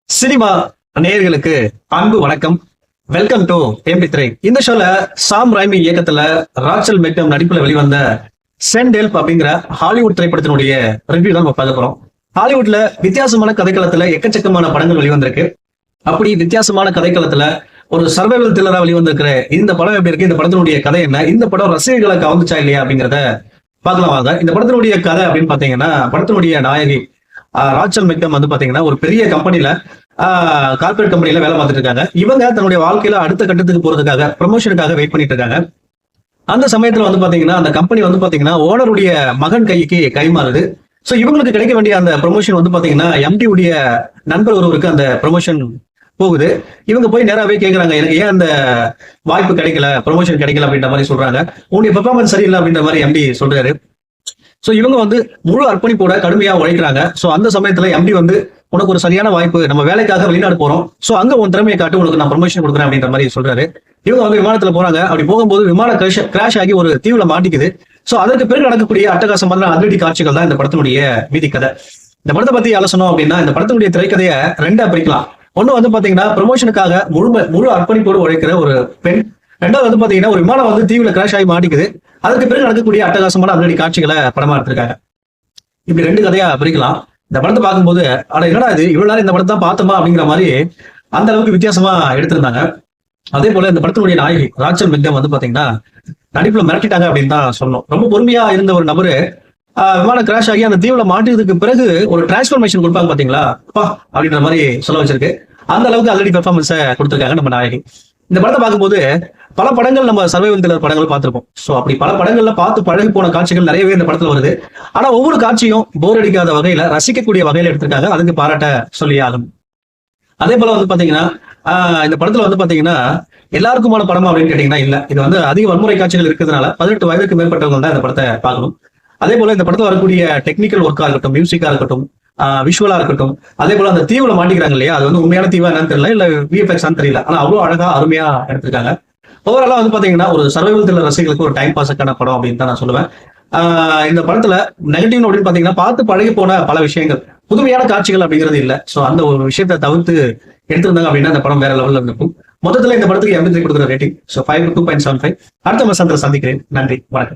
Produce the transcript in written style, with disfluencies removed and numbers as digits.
Cinema நேயர்களுக்கு அன்பு வணக்கம். Welcome to MP3. இந்த ஷோல சாம் ராய்மி இயக்கத்துல ராச்சல் மெக்டம் நடிப்புல வெளிவந்த சென்டெல்ப் அப்படிங்கிற ஹாலிவுட் திரைப்படத்தினுடைய ரிவ்யூ தான் நம்ம பார்க்க போறோம். ஹாலிவுட்ல வித்தியாசமான கதைக்களத்துல எக்கச்சக்கமான படங்கள் வெளிவந்திருக்கு. அப்படி வித்தியாசமான கதைக்களத்துல ஒரு சர்வைவல் த்ரில்லரா வெளிவந்திருக்கிற இந்த படம் எப்படி இருக்கு, இந்த படத்தினுடைய கதை என்ன, இந்த படம் ரசிகர்களை கவர்ந்துச்சா இல்லையா அப்படிங்கிறத பார்க்கலாம் வாங்க. இந்த படத்தினுடைய கதை அப்படின்னு பாத்தீங்கன்னா, படத்தினுடைய நாயகி ராச்சல் மெக்டம் வந்து பாத்தீங்கன்னா ஒரு பெரிய கம்பெனில கார்பரேட் கம்பெனில வேலை பார்த்துட்டு இருக்காங்க. இவங்க தன்னுடைய வாழ்க்கையில அடுத்த கட்டத்துக்கு போறதுக்காக ப்ரமோஷனுக்காக வெயிட் பண்ணிட்டு இருக்காங்க. அந்த சமயத்துல வந்து பாத்தீங்கன்னா அந்த கம்பெனி வந்து பாத்தீங்கன்னா ஓனருடைய மகன் கைக்கு கைமாறுது. சோ இவங்களுக்கு கிடைக்க வேண்டிய அந்த ப்ரமோஷன் வந்து பாத்தீங்கன்னா எம்டி உடைய நண்பர் ஒருவருக்கு அந்த ப்ரமோஷன் போகுது. இவங்க போய் நேராவே கேட்கறாங்க, எனக்கு ஏன் அந்த வாய்ப்பு கிடைக்கல, ப்ரமோஷன் கிடைக்கல அப்படின்ற மாதிரி சொல்றாங்க. உன்னுடைய பெர்ஃபார்மன்ஸ் சரியில்லை அப்படின்ற மாதிரி எம்டி சொல்றாரு. சோ இவங்க வந்து முழு அர்ப்பணிப்போட கடுமையா உழைக்கிறாங்க. சோ அந்த சமயத்துல எம்டி வந்து உனக்கு ஒரு சரியான வாய்ப்பு, நம்ம வேலைக்காக வெளிநாடு போறோம், சோ அங்க உன் திறமையை காட்டு, உனக்கு நான் ப்ரமோஷன் கொடுக்குறேன் அப்படின்ற மாதிரி சொல்றாரு. இவங்க வந்து விமானத்துல போறாங்க. அப்படி போகும்போது விமானம் கிராஷ் ஆகி ஒரு தீவுல மாட்டிக்குது. சோ அதற்கு பிறகு நடக்கக்கூடிய அட்டகாசமான அதிரடி காட்சிகள் தான் இந்த படத்தினுடைய மீதி கதை. இந்த படத்தை பத்தி ஆலோசனை அப்படின்னா, இந்த படத்தினுடைய திரைக்கதையை ரெண்டா பிரிக்கலாம். ஒண்ணு வந்து பாத்தீங்கன்னா ப்ரமோஷனுக்காக முழு அர்ப்பணிப்போடு உழைக்கிற ஒரு பெண். ரெண்டாவது வந்து பாத்தீங்கன்னா ஒரு விமானம் வந்து தீவுல கிராஷ் ஆகி மாட்டிக்குது. அதுக்கு பிறகு நடக்கக்கூடிய அட்டகாசமான அதிரடி காட்சிகளை படமா எடுத்திருக்காங்க. இப்படி ரெண்டு கதையா பிரிக்கலாம். இந்த படத்தை பார்க்கும்போது என்னடா இது, இவ்வளவு நேரம் இந்த படத்தை தான் பார்த்தோமா அப்படிங்கிற மாதிரி அந்த அளவுக்கு வித்தியாசமா எடுத்திருந்தாங்க. அதே போல இந்த படத்தினுடைய நாயகி ராச்சல் மெக்டம் வந்து பாத்தீங்கன்னா நடிப்புல மிரட்டிட்டாங்க அப்படின்னு தான் சொல்லணும். ரொம்ப பொறுமையா இருந்த ஒரு நபரு விமானம் கிராஷ் ஆகி அந்த தீவுல மாட்டினதுக்கு பிறகு ஒரு டிரான்ஸ்பர்மேஷன் கொடுப்பாங்க பாத்தீங்களா, அப்பா அப்படின்ற மாதிரி சொல்ல வச்சிருக்கு. அந்த அளவுக்கு ஆல்ரெடி பெர்ஃபார்மன்ஸை கொடுத்திருக்காங்க நம்ம நாயகி. இந்த படத்தை பார்க்கும்போது பல படங்கள் நம்ம சர்வைவல் த்ரில்லர் படங்கள் பார்த்திருப்போம். சோ அப்படி பல படங்கள்ல பார்த்து பழகி போன காட்சிகள் நிறையவே இந்த படத்துல வருது. ஆனா ஒவ்வொரு காட்சியும் போர் அடிக்காத வகையில, ரசிக்கக்கூடிய வகையில எடுத்திருக்காங்க. அதுக்கு பாராட்ட சொல்லி ஆகும். அதே போல வந்து பாத்தீங்கன்னா இந்த படத்துல வந்து பாத்தீங்கன்னா எல்லாருக்குமான படமா அப்படின்னு கேட்டீங்கன்னா இல்ல. இது வந்து அதிக வன்முறை காட்சிகள் இருக்கிறதுனால 18 வயதுக்கு மேற்பட்டவங்க தான் இந்த படத்தை பார்க்கணும். அதே போல இந்த படத்துல வரக்கூடிய டெக்னிக்கல் ஒர்க்கா இருக்கட்டும், மியூசிக்கா இருக்கட்டும், விஷுவலா இருக்கட்டும், அதே போல அந்த தீவுல மாட்டிக்கிறாங்க இல்லையா, அது வந்து உண்மையான தீவா என்னன்னு தெரியல, இல்ல விஎஃப்எக்ஸ் தெரியல, ஆனா அவ்வளவு அழகா அருமையா எடுத்திருக்காங்க. ஓவராலா வந்து பாத்தீங்கன்னா ஒரு சர்வைவல் த்ரில்லர் ரசிகளுக்கு ஒரு டைம் பாஸுக்கான படம் அப்படின்னு தான் நான் சொல்லுவேன். இந்த படத்துல நெகட்டிவ் அப்படின்னு பாத்தீங்கன்னா பார்த்து பழகி போன பல விஷயங்கள், புதுமையான காட்சிகள் அப்படிங்கிறது இல்ல. சோ அந்த ஒரு விஷயத்தை தவிர்த்து எடுத்திருந்தாங்க அப்படின்னா இந்த படம் வேற லெவல்ல இருக்கும். மொத்தத்துல இந்த படத்துக்கு MP3 கொடுக்குற ரேட்டிங் 5 2.75. அடுத்த மசந்திர சந்திக்கிறேன். நன்றி, வணக்கம்.